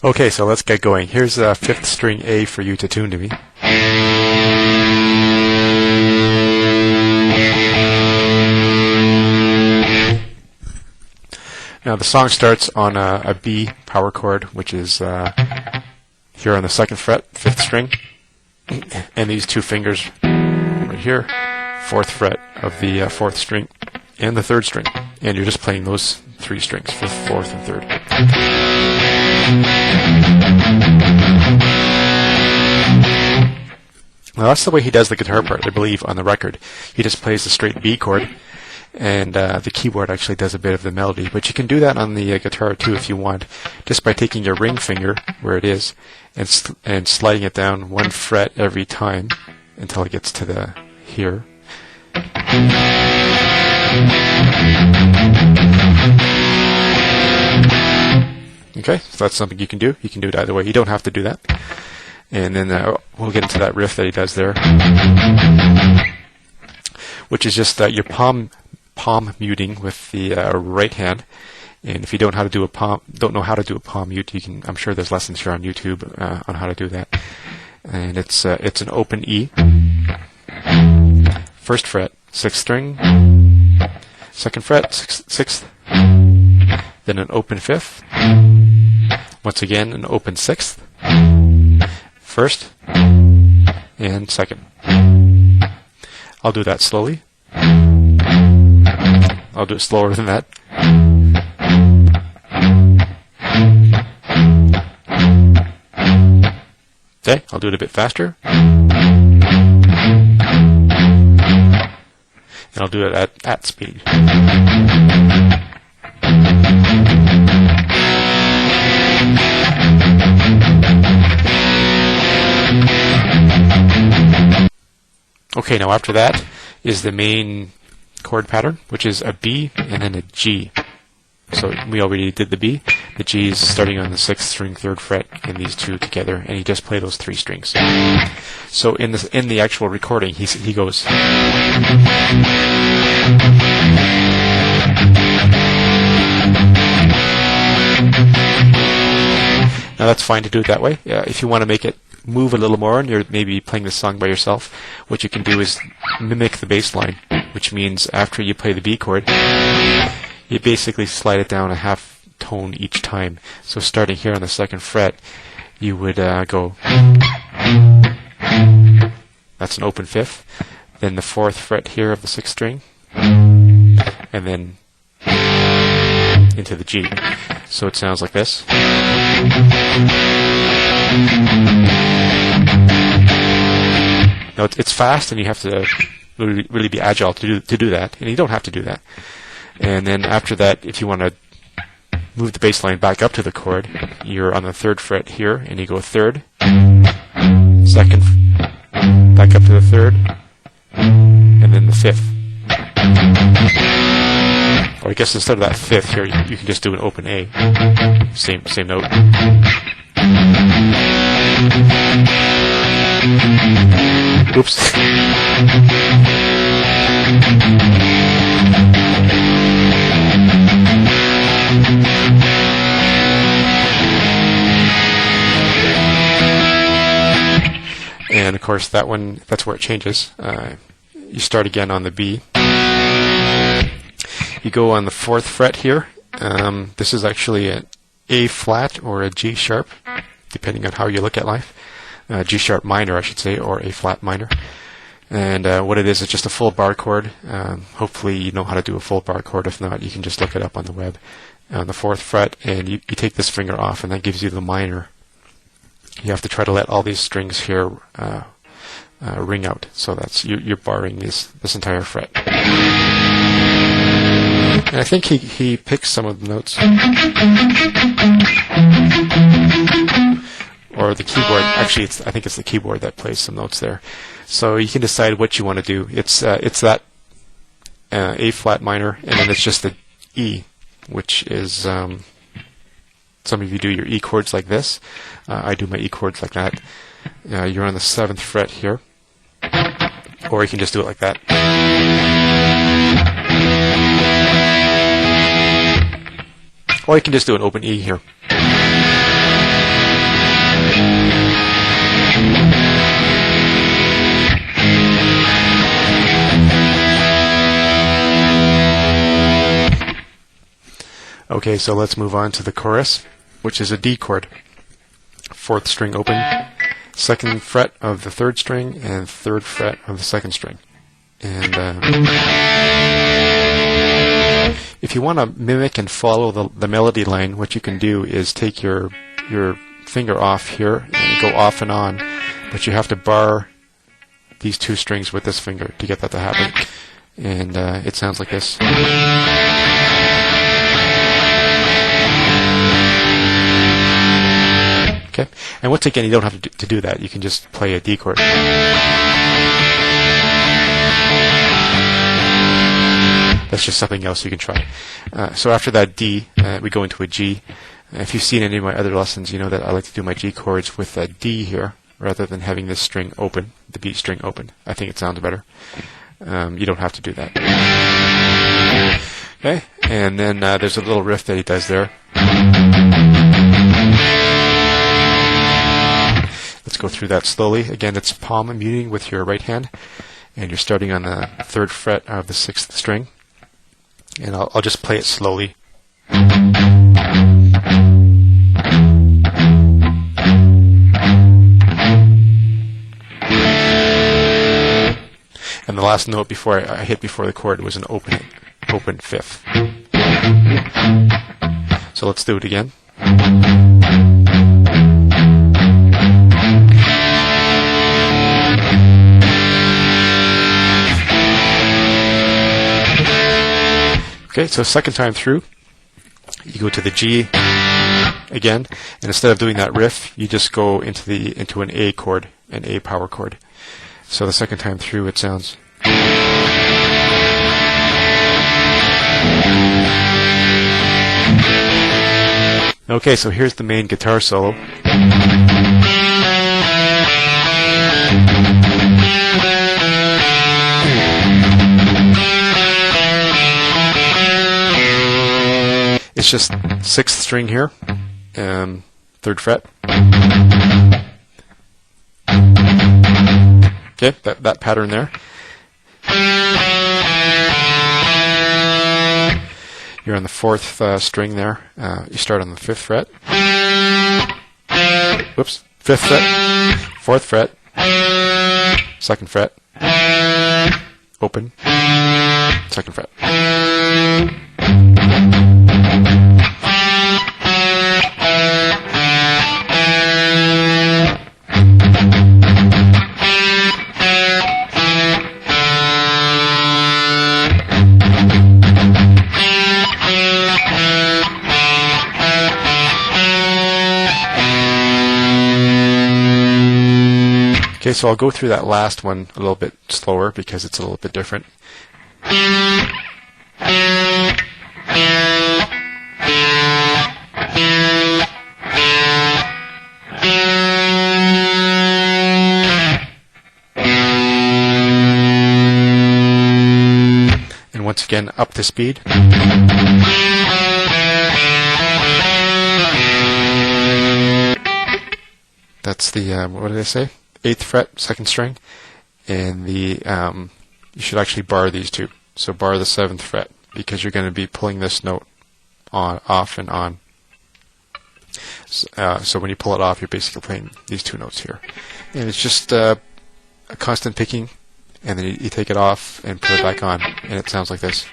Okay, so let's get going. Here's a 5th string A for you to tune to me. Now the song starts on a B power chord, which is here on the 2nd fret, 5th string, and these 2 fingers right here, 4th fret of the 4th string and the 3rd string, and you're just playing those 3 strings, 5th, 4th, and 3rd. Now that's the way he does the guitar part, I believe, on the record. He just plays the straight B chord, and the keyboard actually does a bit of the melody. But you can do that on the guitar too if you want, just by taking your ring finger, where it is, and sliding it down 1 fret every time until it gets to the here. Okay, so that's something you can do. You can do it either way. You don't have to do that. And then we'll get into that riff that he does there, which is just your palm muting with the right hand. And if you don't know how to do a palm mute, you can. I'm sure there's lessons here on YouTube on how to do that. And it's an open E, 1st fret, 6th string, 2nd fret, 6th, then an open 5th, once again an open 6th, 1st, and 2nd. I'll do that slowly. I'll do it slower than that. Okay, I'll do it a bit faster. And I'll do it at speed. Okay, now after that is the main chord pattern, which is a B and then a G. So we already did the B. The G is starting on the 6th string, 3rd fret, and these 2 together, and he just play those 3 strings. So in the actual recording, he goes. Now that's fine to do it that way. If you want to make it move a little more and you're maybe playing the song by yourself, what you can do is mimic the bass line, which means after you play the B chord, you basically slide it down a half tone each time. So starting here on the 2nd fret, you would go. That's an open 5th. Then the 4th fret here of the 6th string, and then into the G. So it sounds like this. Now it's fast, and you have to really be agile to do that, and you don't have to do that. And then after that, if you want to move the bass line back up to the chord, you're on the 3rd fret here, and you go 3rd, 2nd, back up to the 3rd, and then the 5th. Or I guess instead of that 5th here, you can just do an open A, same note. Oops. And of course that one, that's where it changes. You start again on the B. You go on the 4th fret here. This is actually an A flat or a G sharp, depending on how you look at life. G sharp minor, I should say, or A flat minor. And what it is just a full bar chord. Hopefully you know how to do a full bar chord. If not, you can just look it up on the web. On the 4th fret, and you take this finger off, and that gives you the minor. You have to try to let all these strings here ring out. So that's you're barring this entire fret. And I think he picks some of the notes. or the keyboard. Actually, I think it's the keyboard that plays some notes there. So you can decide what you want to do. It's that A flat minor, and then it's just the E, which is some of you do your E chords like this. I do my E chords like that. You're on the 7th fret here, or you can just do it like that. Or you can just do an open E here. Okay, so let's move on to the chorus, which is a D chord. 4th string open, 2nd fret of the 3rd string, and 3rd fret of the 2nd string. And if you want to mimic and follow the melody line, what you can do is take your finger off here and go off and on, but you have to bar these 2 strings with this finger to get that to happen. And it sounds like this. Okay, and once again, you don't have to do that. You can just play a D chord. That's just something else you can try. So after that D, we go into a G. If you've seen any of my other lessons, you know that I like to do my G chords with a D here, rather than having this string open, the B string open. I think it sounds better. You don't have to do that. Okay, and then there's a little riff that he does there. Let's go through that slowly. Again, it's palm muting with your right hand, and you're starting on the 3rd fret of the 6th string. And I'll just play it slowly. And the last note before I hit before the chord was an open 5th. So let's do it again. Okay, so 2nd time through, you go to the G again, and instead of doing that riff, you just go into an A chord, an A power chord. So the 2nd time through, it sounds. Okay, so here's the main guitar solo. It's just 6th string here, 3rd fret. Okay, that pattern there. You're on the 4th string there. You start on the 5th fret. Whoops, 5th fret, 4th fret, 2nd fret, open, 2nd fret. Okay, so I'll go through that last one a little bit slower because it's a little bit different. And once again, up the speed. That's the, what did I say? 8th fret, 2nd string, and the you should actually bar these 2. So bar the 7th fret because you're going to be pulling this note on, off, and on. So when you pull it off, you're basically playing these 2 notes here, and it's just a constant picking, and then you take it off and put it back on, and it sounds like this.